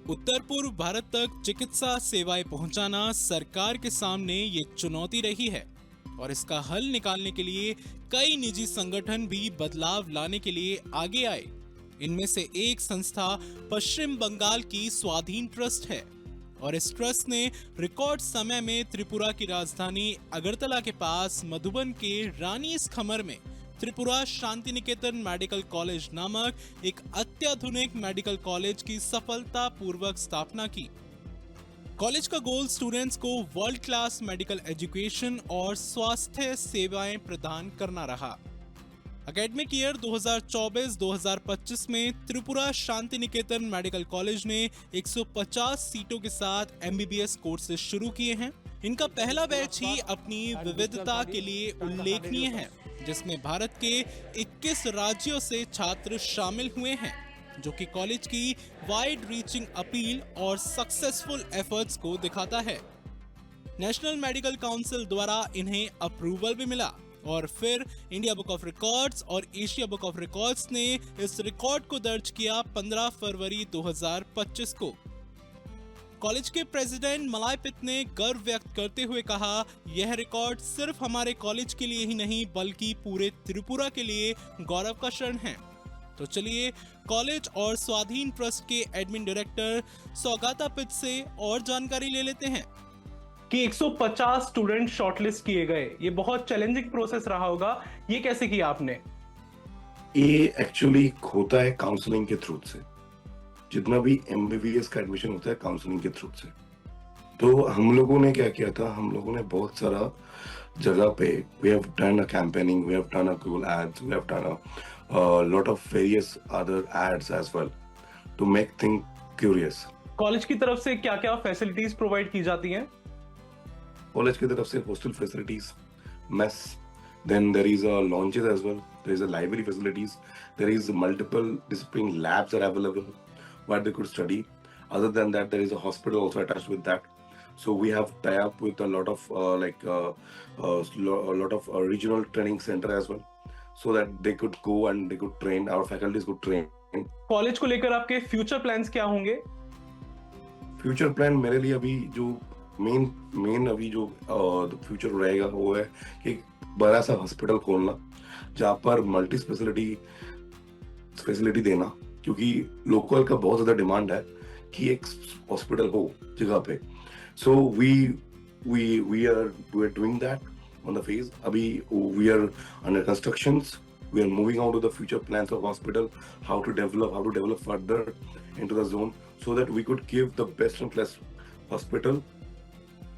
उत्तर पूर्व भारत तक चिकित्सा सेवाएं पहुंचाना सरकार के सामने ये चुनौती रही है और इसका हल निकालने के लिए कई निजी संगठन भी बदलाव लाने के लिए आगे आए। इनमें से एक संस्था पश्चिम बंगाल की स्वाधीन ट्रस्ट है और इस ट्रस्ट ने रिकॉर्ड समय में त्रिपुरा की राजधानी अगरतला के पास मधुबन के रानीस खमर में त्रिपुरा शांति निकेतन मेडिकल कॉलेज नामक एक अत्याधुनिक मेडिकल कॉलेज की सफलतापूर्वक स्थापना की। कॉलेज का गोल स्टूडेंट्स को वर्ल्ड क्लास मेडिकल एजुकेशन और स्वास्थ्य सेवाएं प्रदान करना रहा। एकेडमिक ईयर 2024-2025 में त्रिपुरा शांति निकेतन मेडिकल कॉलेज ने 150 सीटों के साथ एमबीबीएस कोर्सेज शुरू किए हैं। इनका पहला बैच ही अपनी विविधता के लिए उल्लेखनीय है, जिसमें भारत के 21 राज्यों से छात्र शामिल हुए हैं, जो कि कॉलेज की वाइड रीचिंग अपील और सक्सेसफुल एफर्ट्स को दिखाता है। नेशनल मेडिकल काउंसिल द्वारा इन्हें अप्रूवल भी मिला और फिर इंडिया बुक ऑफ रिकॉर्ड्स और एशिया बुक ऑफ रिकॉर्ड्स ने इस रिकॉर्ड को दर्ज किया 15 फरवरी 2025 को। कॉलेज के प्रेसिडेंट मलायपित ने गर्व व्यक्त करते हुए कहा, यह रिकॉर्ड सिर्फ हमारे कॉलेज के लिए ही नहीं बल्कि पूरे त्रिपुरा के लिए गौरव का क्षण है। तो चलिए कॉलेज और स्वाधीन ट्रस्ट के एडमिन डायरेक्टर सौगाता पित से और जानकारी ले लेते हैं कि 150 स्टूडेंट शॉर्टलिस्ट किए गए। ये बहुत चैलेंजिंग प्रोसेस रहा होगा, ये कैसे किया आपने? ये एक्चुअली होता है काउंसलिंग के थ्रू से। जितना भी एमबीबीएस का एडमिशन होता है काउंसलिंग के थ्रू से। तो हम लोगों ने क्या किया था, हम लोगों ने बहुत सारा जगह पे we have done a campaigning, we have done a Google ads, we have done a lot of various other ads as well to make thing curious. College की तरफ से क्या-क्या फैसिलिटीज प्रोवाइड की जाती हैं? कॉलेज की तरफ से hostel facilities, mess, then there is a lounges as well, there is a library facilities, there is multiple discipline labs are available where they could study. Other than that, there is a hospital also attached with that. So we have tie up with a lot of regional training center as well, so that they could go and they could train, our faculties could train. College को लेकर आपके future plans क्या होंगे? Future plan मेरे लिए अभी जो main अभी जो फ्यूचर रहेगा वो है कि बड़ा सा हॉस्पिटल खोलना जहाँ पर मल्टी फैसिलिटी देना, क्योंकि लोकल का बहुत ज्यादा डिमांड है कि एक हॉस्पिटल हो जगह पे। So we are doing that on the phase. अभी we are under constructions, we are moving out to the future plans of hospital, how to develop further into the zone so that we could give the best and class hospital.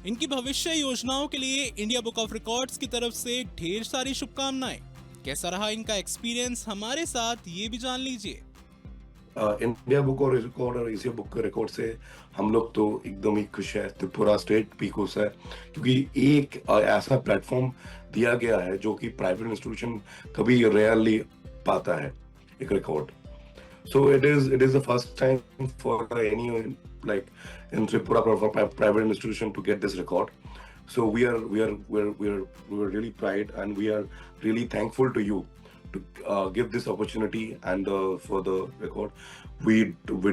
इनकी भविष्य योजनाओं के लिए India book of records की तरफ से ढेर सारी शुभकामनाएं। कैसा रहा इनका एक्सपीरियंस हमारे साथ, ये भी जान लीजिए। इंडिया बुक और रिकॉर्ड और एशिया बुक के रिकॉर्ड से हम लोग तो एकदम ही खुश है, त्रिपुरा स्टेट भी खुश है, क्योंकि एक ऐसा प्लेटफॉर्म दिया गया है जो कि प्राइवेट इंस्टीट्यूशन कभी रेयरली पाता है, एक record. So it is the first time for any like in Tripura for private institution to get this record. So we are really proud and we are really thankful to you to give this opportunity and for the record. We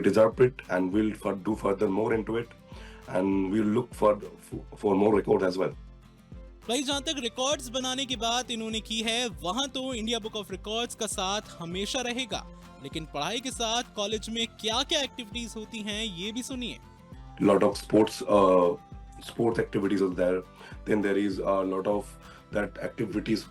deserve it and we'll do further more into it and we'll look for more record as well. भाई जहाँ तक records बनाने की बात इन्होंने की है, वहाँ तो इंडिया बुक ऑफ रिकॉर्ड्स का साथ हमेशा रहेगा, लेकिन पढ़ाई के साथ कॉलेज में क्या-क्या एक्टिविटीज होती हैं ये भी सुनिए। Lot of sports activities are there. Then there is a lot of that activities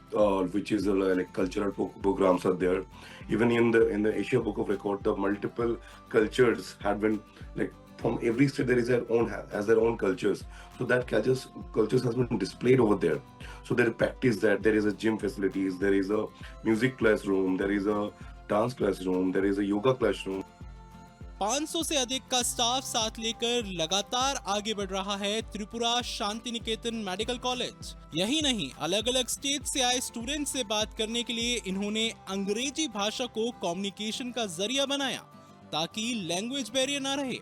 which is like cultural programs are there. Even in the Asia Book of Record, the multiple cultures have been like from every state there is their own cultures. So that cultures has been displayed over there. So they practice that. There is a gym facilities, there is a music classroom, there is a dance classroom, there is a yoga classroom. 500 से अधिक का staff साथ लेकर लगातार आगे बढ़ रहा है त्रिपुरा शांति निकेतन मेडिकल कॉलेज। यही नहीं, अलग अलग स्टेट से आए स्टूडेंट से बात करने के लिए इन्होंने अंग्रेजी भाषा को कम्युनिकेशन का जरिया बनाया ताकि लैंग्वेज बैरियर ना रहे।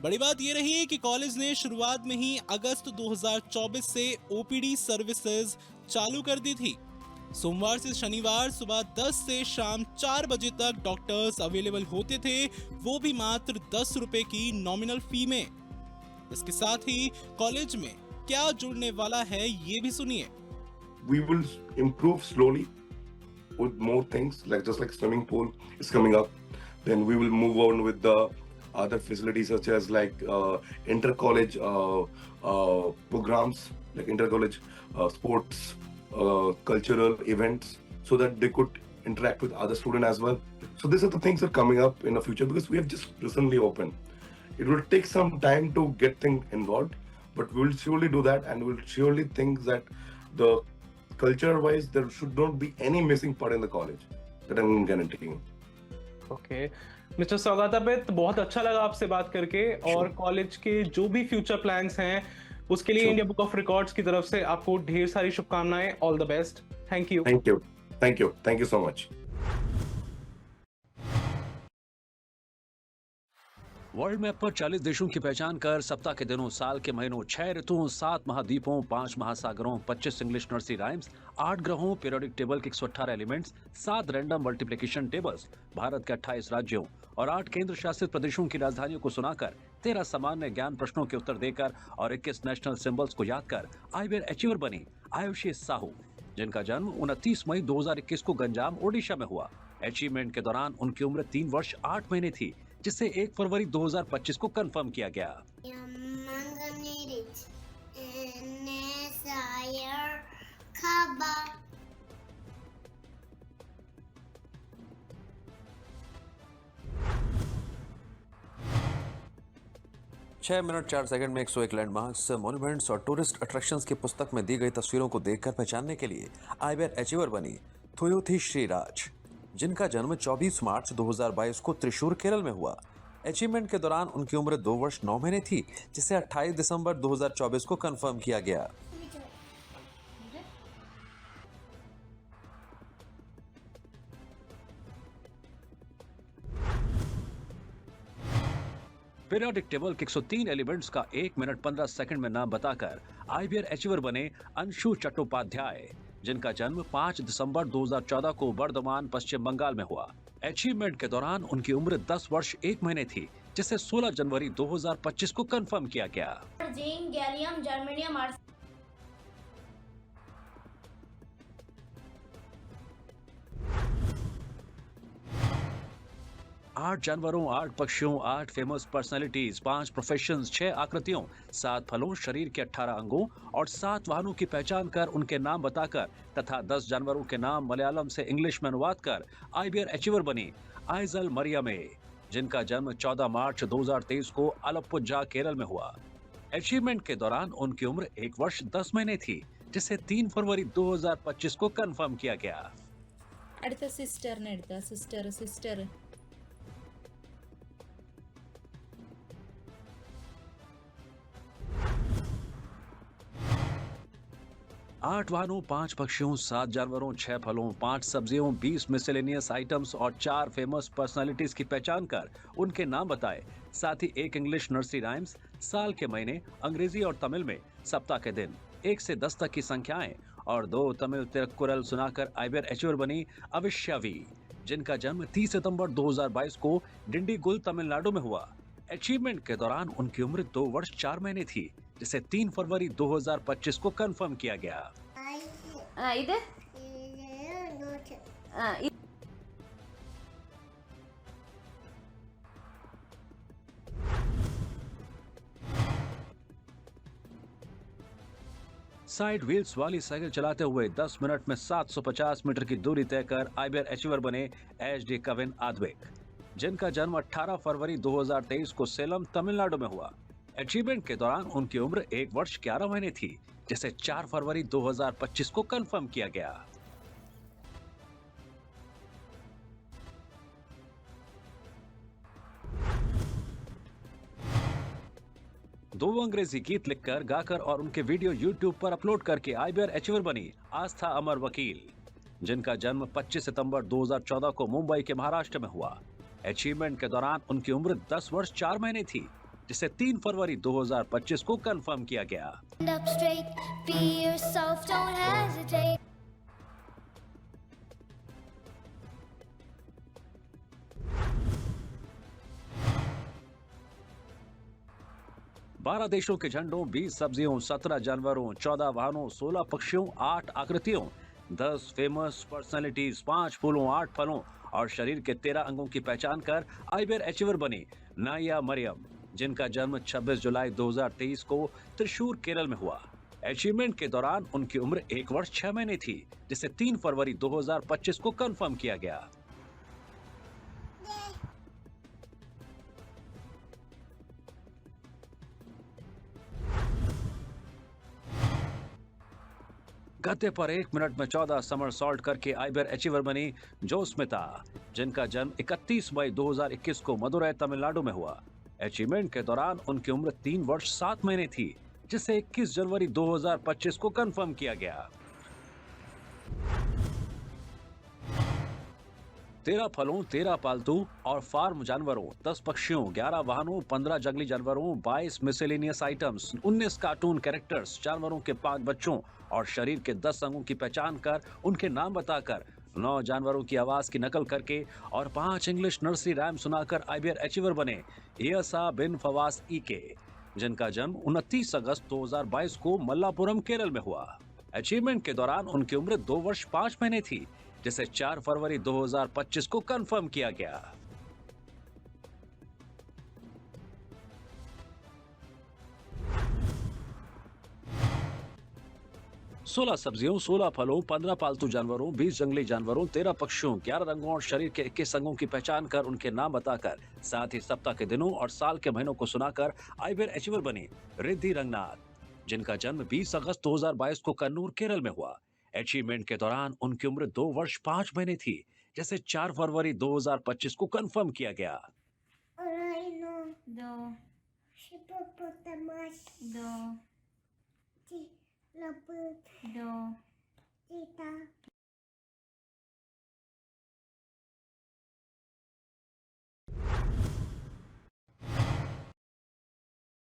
बड़ी बात यह रही है कि कॉलेज ने शुरुआत में ही अगस्त 2024 से ओपीडी सर्विसेज चालू कर दी थी। सोमवार से शनिवार सुबह 10 से शाम 4 बजे तक डॉक्टर्स अवेलेबल होते थे, वो भी मात्र 10 रुपए की नॉमिनल फी में। इसके साथ ही कॉलेज में क्या जुड़ने वाला है ये भी सुनिए। We will improve slowly with more things, like just like swimming pool is coming up. Then we will move on with the other facilities such as like inter-college programs, like inter-college sports, cultural events, so that they could interact with other students as well. So these are the things that are coming up in the future because we have just recently opened. It will take some time to get things involved, but we will surely do that, and we'll surely think that the culture-wise there should not be any missing part in the college. That I'm guaranteeing. Okay mister सौगातापित, बहुत अच्छा लगा आपसे बात करके, और college के जो भी फ्यूचर प्लान्स हैं उसके लिए इंडिया बुक ऑफ रिकॉर्ड्स की तरफ से आपको ढेर सारी शुभकामनाएं। All the best. Thank you. Thank you. Thank you. Thank you so much. World map पर 40 देशों की पहचान कर सप्ताह के दिनों, साल के महीनों, 6 ऋतुओं, 7 महाद्वीपों, 5 महासागरों, 25 इंग्लिश नर्सरी राइम्स, 8 ग्रहों, पीरियोडिक टेबल के 118 elements, 7 random multiplication tables, Bharat के 28 राज्यों और 8 केंद्र शासित प्रदेशों की राजधानियों को सुनाकर, 13 सामान्य ज्ञान प्रश्नों के उत्तर देकर और 21 नेशनल सिंबल्स को याद कर आईबीआर अचीवर बनी आयुषी साहू, जिनका जन्म 29 मई 2021 को गंजाम, ओडिशा में हुआ। अचीवमेंट के दौरान उनकी उम्र 3 वर्ष 8 महीने थी, जिसे 1 फरवरी 2025 को कंफर्म किया गया। छह मिनट 4 सेकंड में 101 लैंडमार्क्स, मॉन्यूमेंट्स और टूरिस्ट अट्रैक्शंस की पुस्तक में दी गई तस्वीरों को देखकर पहचानने के लिए आईबीआर अचीवर बनी थोयोथी श्रीराज, जिनका जन्म 24 मार्च 2022 को त्रिशूर, केरल में हुआ। अचीवमेंट के दौरान उनकी उम्र 2 वर्ष 9 महीने थी, जिसे 28 दिसंबर 2024 को कंफर्म किया गया। पीरियोडिक टेबल के 103 एलिमेंट्स का 1 मिनट 15 सेकंड में नाम बताकर आईबीआर अचीवर बने अंशु चट्टोपाध्याय, जिनका जन्म 5 दिसंबर 2014 को बर्धमान, पश्चिम बंगाल में हुआ। अचीवमेंट के दौरान उनकी उम्र 10 वर्ष 1 महीने थी, जिसे 16 जनवरी 2025 को कंफर्म किया गया। जिंक, गैलियम, जर्मेनियम, 8 जानवरों, 8 पक्षियों, 8 फेमस पर्सनालिटीज, 5 प्रोफेशंस, 6 आकृतियों, 7 फलों, शरीर के 18 अंगों और 7 वाहनों की पहचान कर उनके नाम बताकर तथा 10 जानवरों के नाम मलयालम से इंग्लिश में अनुवाद कर आईबीआर अचीवर बनी आइजल मरियमे, जिनका जन्म 14 मार्च 2023 को अलप्पुझा, केरल में हुआ। अचीवमेंट के दौरान उनकी उम्र 1 वर्ष 10 महीने थी, जिसे 3 फरवरी 2025 को कंफर्म किया गया। അടുത്ത സിസ്റ്ററിനെ എടുത്ത സിസ്റ്റർ 8 वाहनों, 5 पक्षियों, 7 जानवरों, 6 फलों, 5 सब्जियों, 20 मिसेलेनियस आइटम्स और 4 फेमस पर्सनालिटीज की पहचान कर उनके नाम बताए। साथ ही 1 इंग्लिश नर्सरी राइम्स, साल के महीने, अंग्रेजी और तमिल में सप्ताह के दिन, 1 से 10 तक की संख्याएं और 2 तमिल तिरुक्कुरल सुनाकर आईबीआर अचीवर बनी अविश्यावी, जिनका जन्म 30 सितंबर 2022 को डिंडीगुल, तमिलनाडु में हुआ। अचीवमेंट के दौरान उनकी उम्र 2 वर्ष 4 महीने थी, जिसे 3 फरवरी 2025 को कंफर्म किया गया। ഇത് साइड व्हील्स वाली साइकिल चलाते हुए 10 मिनट में 750 मीटर की दूरी तय कर आईबीआर अचीवर बने एचडी कविन आद्विक, जिनका जन्म 18 फरवरी 2023 को सेलम, तमिलनाडु में हुआ। अचीवमेंट के दौरान उनकी उम्र 1 वर्ष 11 महीने थी, जिसे 4 फरवरी 2025 को कंफर्म किया गया। दो अंग्रेजी गीत लिखकर, गाकर और उनके वीडियो यूट्यूब पर अपलोड करके आईबीआर अचीवर बनी आस्था अमर वकील, जिनका जन्म 25 सितंबर 2014 को मुंबई के महाराष्ट्र में हुआ। अचीवमेंट के दौरान उनकी उम्र 10 वर्ष 4 महीने थी, जिसे 3 फरवरी 2025 को कंफर्म किया गया। 12 देशों के झंडों, 20 सब्जियों, 17 जानवरों, 14 वाहनों, 16 पक्षियों, 8 आकृतियों, 10 फेमस पर्सनैलिटीज, 5 फूलों, 8 फलों और शरीर के 13 अंगों की पहचान कर आइबर अचीवर बनी नाया मरियम, जिनका जन्म 26 जुलाई 2023 को त्रिशूर, केरल में हुआ। अचीवमेंट के दौरान उनकी उम्र 1 वर्ष 6 महीने थी, जिसे 3 फरवरी 2025 को कंफर्म किया गया। गद्दे पर 1 मिनट में 14 समरसॉल्ट करके आइबर अचीवर बनी जोस्मिता, जिनका जन्म 31 मई 2021 को मदुरै, तमिलनाडु में हुआ। अचीवमेंट के दौरान उनकी उम्र 3 वर्ष 7 महीने थी, जिसे 21 जनवरी 2025 को कंफर्म किया गया। 13 फलों, 13 पालतू और फार्म जानवरों, 10 पक्षियों, 11 वाहनों, 15 जंगली जानवरों, 22 मिसेलेनियस आइटम्स, 19 कार्टून कैरेक्टर्स, जानवरों के 5 बच्चों और शरीर के 10 अंगों की पहचान कर, उनके नाम बताकर, 9 जानवरों की आवाज की नकल करके और 5 इंग्लिश नर्सरी राइम सुनाकर आइबर अचीवर बने इयसा बिन फवास ईके, जिनका जन्म 29 अगस्त 2022 को मल्लापुरम, केरल में हुआ। अचीवमेंट के दौरान उनकी उम्र 2 वर्ष 5 महीने थी, जिसे 4 फरवरी 2025 को कंफर्म किया गया। सोलह सब्जियों, 16 फलों, 15 पालतू जानवरों, 20 जंगली जानवरों, 13 पक्षियों, 11 रंगों और शरीर के 21 अंगों की पहचान कर, उनके नाम बताकर, साथ ही सप्ताह के दिनों और साल के महीनों को सुनाकर आइबर अचीवर बनी रिद्धि रंगनाथ, जिनका जन्म 20 अगस्त 2022 को कन्नूर, केरल में हुआ। अचीवमेंट के दौरान उनकी उम्र 2 वर्ष 5 महीने थी, जिसे 4 फरवरी 2025 को कंफर्म किया गया। दो हिप्पोपोटामस, दो दो चीता,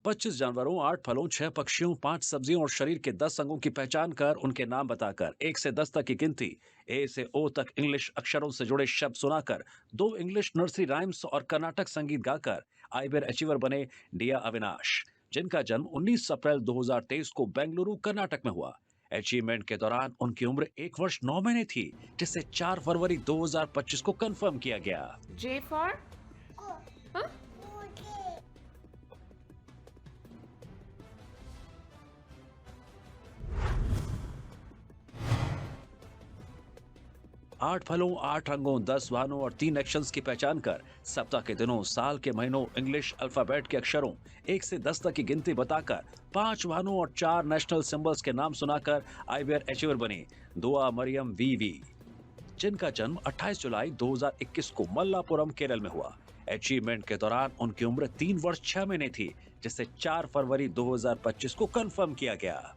25 जानवरों, 8 फलों, 6 पक्षियों, 5 सब्जियों और शरीर के 10 अंगों की पहचान कर, उनके नाम बताकर, 1 से 10 तक की गिनती, ए से ओ तक इंग्लिश अक्षरों से जुड़े शब्द सुनाकर, 2 इंग्लिश नर्सरी राइम्स और कर्नाटक संगीत गाकर आइबर अचीवर बने डिया अविनाश, जिनका जन्म 19 अप्रैल 2023 को बेंगलुरु, कर्नाटक में हुआ। अचीवमेंट के दौरान उनकी उम्र 1 वर्ष 9 महीने थी, जिसे 4 फरवरी 2025 को कंफर्म किया गया। J for? Huh? 8 फलों, 8 रंगों, 10 वाहनों और 3 एक्शंस की पहचान कर, सप्ताह के दिनों, साल के महीनों, इंग्लिश अल्फाबेट के अक्षरों 1 से 10 तक की गिनती बताकर, 5 वाहनों और 4 नेशनल सिंबल्स के नाम सुनाकर आइबर अचीवर बनी दुआ मरियम वीवी, जिनका जन्म 28 जुलाई 2021 को मल्लापुरम, केरल में हुआ। अचीवमेंट के दौरान उनकी उम्र 3 वर्ष 6 महीने थी, जिसे 4 फरवरी 2025 को कंफर्म किया गया।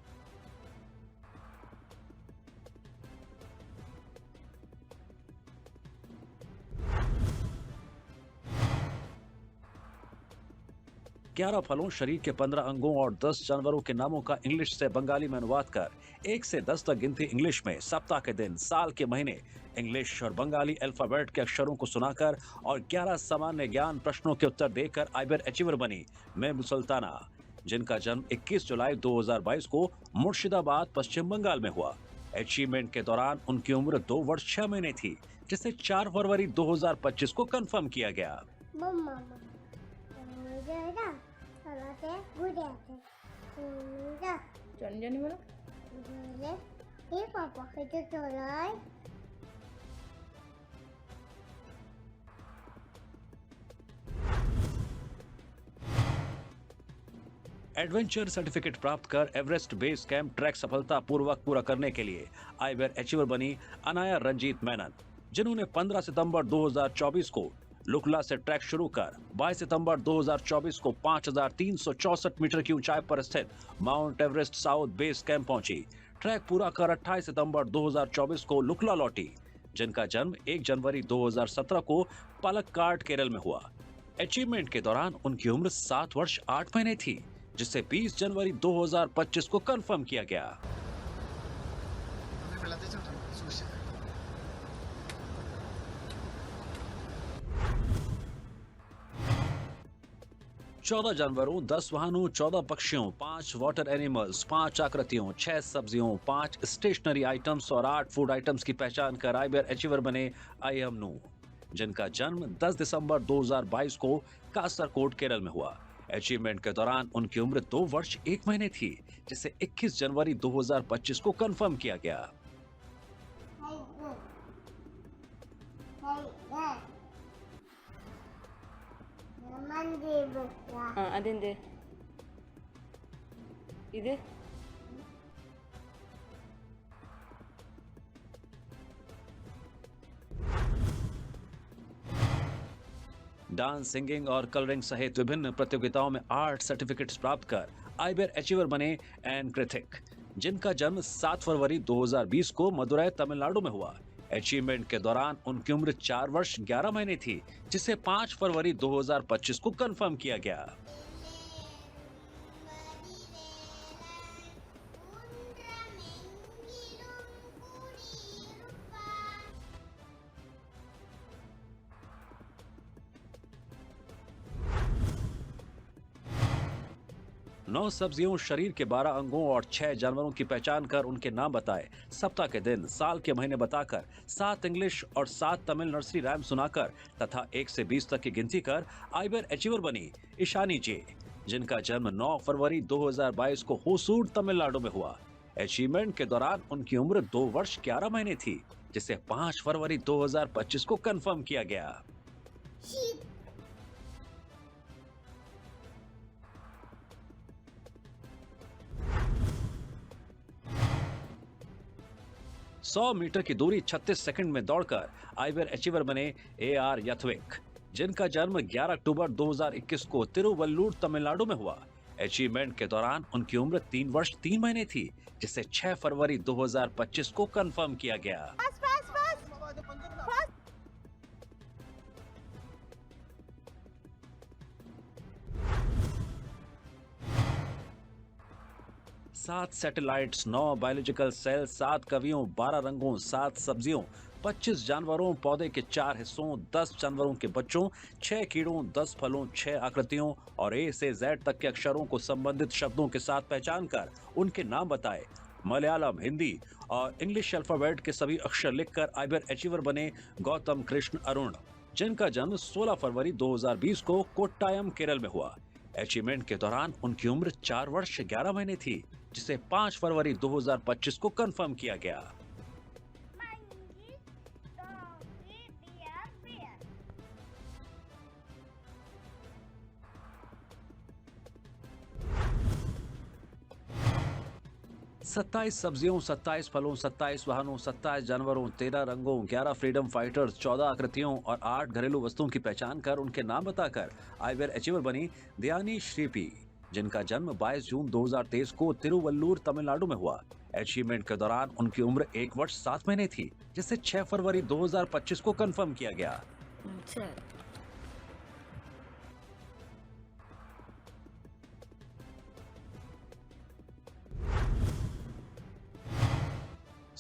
ग्यारह फलों, शरीर के 15 अंगों और 10 जानवरों के नामों का इंग्लिश से बंगाली में अनुवाद कर, 1 से 10 तक गिनती इंग्लिश में, सप्ताह के दिन, साल के महीने, इंग्लिश और बंगाली अल्फाबेट के अक्षरों को सुनाकर और 11 सामान्य ज्ञान प्रश्नों के उत्तर देकर आइबर अचीवर बनी मेम सुल्ताना, जिनका जन्म 21 जुलाई 2022 को मुर्शिदाबाद, पश्चिम बंगाल में हुआ। अचीवमेंट के दौरान उनकी उम्र 2 वर्ष 6 महीने थी, जिसे 4 फरवरी 2025 को कंफर्म किया गया। Jangan bola. Papa itu tolai. Adventure certificate प्राप्त कर एवरेस्ट बेस कैंप ट्रैक सफलता पूर्वक पूरा करने के लिए आइबर अचीवर बनी अनाया रंजीत मेनन, जिन्होंने 15 सितंबर 2024 को लुकला से ट्रैक शुरू कर 22 सितंबर 2024 को 5364 मीटर की ऊंचाई पर स्थित mount Everest south base camp पहुंची। ट्रैक पूरा कर 28 सितंबर 2024 को लुकला लौटी, जिनका जन्म 1 जनवरी 2017 को पलक्काड, केरल में हुआ। अचीवमेंट के दौरान उनकी उम्र 7 वर्ष 8 महीने थी, जिसे 20 जनवरी 2025 को कंफर्म किया गया। 14 जानवरों, 10 वाहनों, 14 पक्षियों, 5 वाटर एनिमल्स, 5 आकृतियों, 6 सब्जियों, 5 स्टेशनरी आइटम्स और 8 फूड आइटम्स की पहचान कर आइबर अचीवर बने आईएम नू, जिनका जन्म 10 दिसंबर 2022 को कासरकोट, केरल में हुआ। अचीवमेंट के दौरान उनकी उम्र 2 वर्ष 1 महीने थी, जिसे 21 जनवरी 2025 को कंफर्म किया गया। ಅದಿಂದೆ ಇದೆ डांस, सिंगिंग और कलरिंग सहित विभिन्न प्रतियोगिताओं में 8 सर्टिफिकेट्स प्राप्त कर आइबर अचीवर बने एन कृथिक, जिनका जन्म 7 फरवरी 2020 को मदुरै, तमिलनाडु में हुआ। अचीवमेंट के दौरान उनकी उम्र 4 वर्ष 11 महीने थी, जिसे 5 फरवरी 2025 को कंफर्म किया गया। नौ सब्जियों, शरीर के 12 अंगों और 6 जानवरों की पहचान कर उनके नाम बताए, सप्ताह के दिन, साल के महीने बताकर, 7 इंग्लिश और 7 तमिल नर्सरी राइम सुनाकर तथा 1 से 20 तक की गिनती कर आइबर अचीवर बनी ईशानी जे, जिनका जन्म 9 फरवरी 2022 को होसूर, तमिलनाडु में हुआ। अचीवमेंट के दौरान उनकी उम्र 2 वर्ष 11 महीने थी, जिसे 5 फरवरी 2025 को कंफर्म किया गया। sheep, 100 मीटर की दूरी 36 सेकंड में दौड़कर आइबर अचीवर बने AR यथविक, जिनका जन्म 11 अक्टूबर 2021 को तिरुवल्लूर, तमिलनाडु में हुआ। अचीवमेंट के दौरान उनकी उम्र 3 वर्ष 3 महीने थी, जिसे 6 फरवरी 2025 को कंफर्म किया गया। सात सैटेलाइट्स, 9 बायोलॉजिकल सेल, 7 कवियों, 12 रंगों, 7 सब्जियों, 25 जानवरों, पौधे के 4 हिस्सों, 10 जानवरों के बच्चों, 6 कीड़ों, 10 फलों, 6 आकृतियों और A से Z तक के अक्षरों को संबंधित शब्दों के साथ पहचान कर उनके नाम बताए। मलयालम, हिंदी और इंग्लिश अल्फाबेट के सभी अक्षर लिखकर आइबर अचीवर बने गौतम कृष्ण अरुण, जिनका जन्म 16 फरवरी 2020 को कोट्टायम, केरल में हुआ। अचीवमेंट के दौरान उनकी उम्र 4 वर्ष 11 महीने थी, जिसे 5 फरवरी 2025 को कंफर्म किया गया। monkey, donkey, bear. 27 सब्जियों, 27 फलों, 27 वाहनों, 27 जानवरों, 13 रंगों, 11 फ्रीडम फाइटर्स, 14 आकृतियों और 8 घरेलू वस्तुओं की पहचान कर उनके नाम बताकर आइबर अचीवर बनी दयानी श्रीपी, जिनका जन्म 22 जून 2023 को तिरुवल्लूर, तमिलनाडु में हुआ। अचीवमेंट के दौरान उनकी उम्र 1 वर्ष 7 महीने थी, जिसे 6 फरवरी 2025 को कंफर्म किया गया।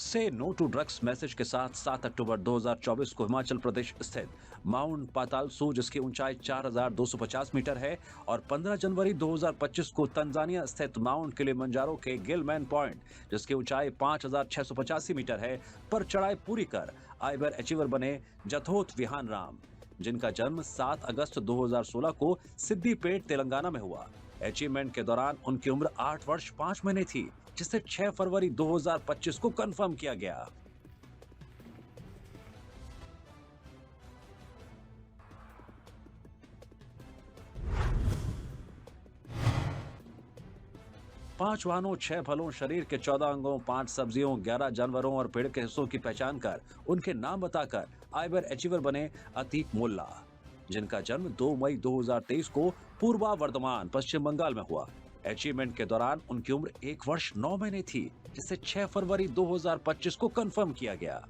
से नो टू ड्रग्स मैसेज के साथ 7 अक्टूबर 2024 को हिमाचल प्रदेश स्थित माउंट पातालसू, जिसकी ऊंचाई 4250 मीटर है, और 15 जनवरी 2025 को तंजानिया स्थित माउंट किलिमंजारो के गिलमैन पॉइंट, जिसकी ऊंचाई 5685 मीटर है, पर चढ़ाई पूरी कर आइबर अचीवर बने जथोथ विहान राम, जिनका जन्म 7 अगस्त 2016 को सिद्दीपेट, तेलंगाना में हुआ। अचीवमेंट के दौरान उनकी उम्र 8 वर्ष 5 महीने थी, जिसे 6 फरवरी 2025 को कंफर्म किया गया। पांच वाहनों, 6 फलों, शरीर के 14 अंगों, 5 सब्जियों, 11 जानवरों और पेड़ के हिस्सों की पहचान कर उनके नाम बताकर आइबर अचीवर बने अतीक मोल्ला, जिनका जन्म 2 मई 2023 को पूर्वा वर्धमान, पश्चिम बंगाल में हुआ। अचीवमेंट के दौरान उनकी उम्र 1 वर्ष 9 महीने थी, जिसे 6 फरवरी 2025 को कंफर्म किया गया।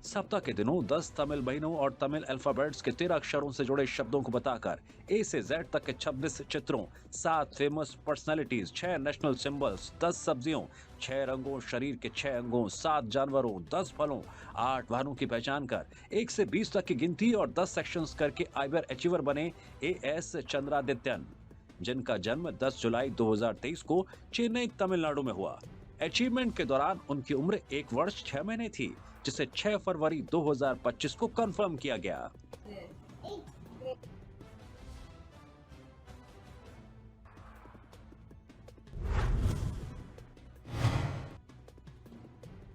सप्ताह के दिनों 10 तमिल महीनों और तमिल अल्फाबेट्स के 13 अक्षरों से जुड़े शब्दों को बताकर ए से जेड तक के 26 चित्रों, 7 फेमस पर्सनालिटीज, 6 नेशनल सिंबल्स, 10 सब्जियों, 6 रंगों, शरीर के 6 अंगों, 7 जानवरों, 10 फलों, 8 वाहनों की पहचान कर 1 से 20 तक की गिनती और 10 सेक्शंस करके आइबर अचीवर बने एएस चंद्रादित्यन, जिनका जन्म 10 जुलाई 2023 को चेन्नई, तमिलनाडु में हुआ। अचीवमेंट के दौरान उनकी उम्र 1 वर्ष 6 महीने थी, जिसे 6 फरवरी 2025 को कंफर्म किया गया।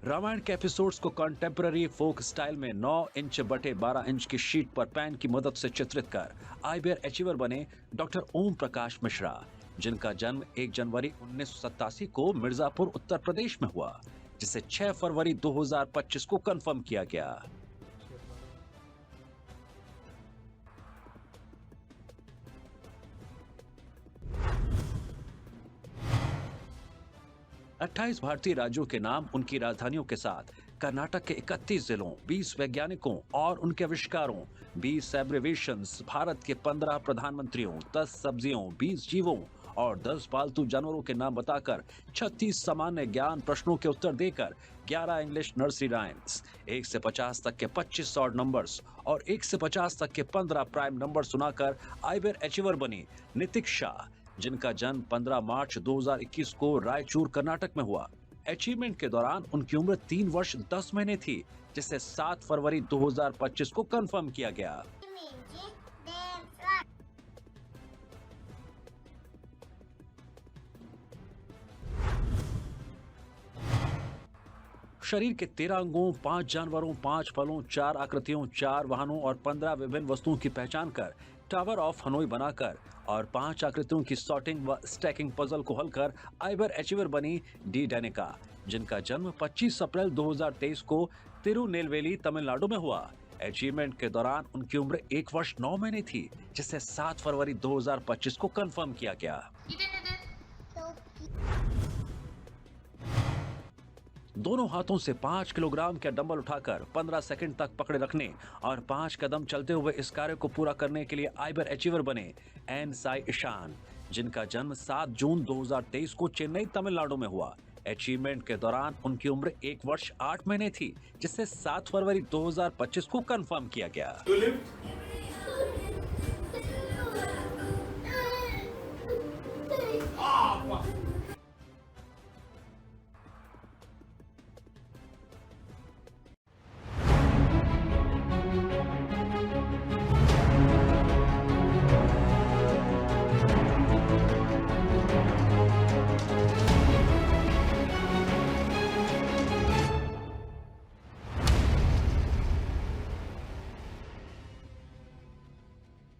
रामायण के एपिसोड्स को कंटेम्पररी फोक स्टाइल में 9 इंच बटे 12 इंच की शीट पर पेन की मदद से चित्रित कर आइबर अचीवर बने डॉक्टर ओम प्रकाश मिश्रा, जिनका जन्म 1 जनवरी 1987 को मिर्जापुर, उत्तर प्रदेश में हुआ, जिसे 6 फरवरी 2025 को कंफर्म किया गया। अट्ठाईस भारतीय राज्यों के नाम उनकी राजधानियों के साथ कर्नाटक के 31 जिलों, 20 वैज्ञानिकों और उनके आविष्कारों, 20 एब्रिविएशंस, भारत के 15 प्रधानमंत्रियों, 10 सब्जियों, 20 जीवों और 10 पालतू जानवरों के नाम बताकर 36 सामान्य ज्ञान प्रश्नों के उत्तर देकर 11 इंग्लिश नर्सरी राइम्स, 1 से 50 तक के 25 ऑड नंबर्स और 1 से 50 तक के 15 प्राइम नंबर सुनाकर आइबर अचीवर बनी नितिक शाह, जिनका जन्म 15 मार्च 2021 को रायचूर, कर्नाटक में हुआ। अचीवमेंट के दौरान उनकी उम्र 3 वर्ष 10 महीने थी, जिसे 7 फरवरी 2025 को कंफर्म किया गया। शरीर के 13 अंगों, 5 जानवरों, 5 फलों, 4 आकृतियों, 4 वाहनों और 15 विभिन्न वस्तुओं की पहचान कर टावर ऑफ हनोई बनाकर और 5 आकृतियों की सॉर्टिंग व स्टैकिंग पजल को हल कर आइबर अचीवर बनी डी डेनिका, जिनका जन्म 25 अप्रैल 2023 को तिरुनेलवेली, तमिलनाडु में हुआ। अचीवमेंट के दौरान उनकी उम्र 1 वर्ष 9 महीने थी, जिसे 7 फरवरी 2025 को कंफर्म किया गया। दोनों हाथों से 5 किलोग्राम के डंबल उठाकर 15 सेकंड तक पकड़े रखने और 5 कदम चलते हुए इस कार्य को पूरा करने के लिए आइबर अचीवर बने एन साई ईशान, जिनका जन्म 7 जून 2023 को चेन्नई, तमिलनाडु में हुआ। अचीवमेंट के दौरान उनकी उम्र 1 वर्ष 8 महीने थी, जिसे 7 फरवरी 2025 को कंफर्म किया गया।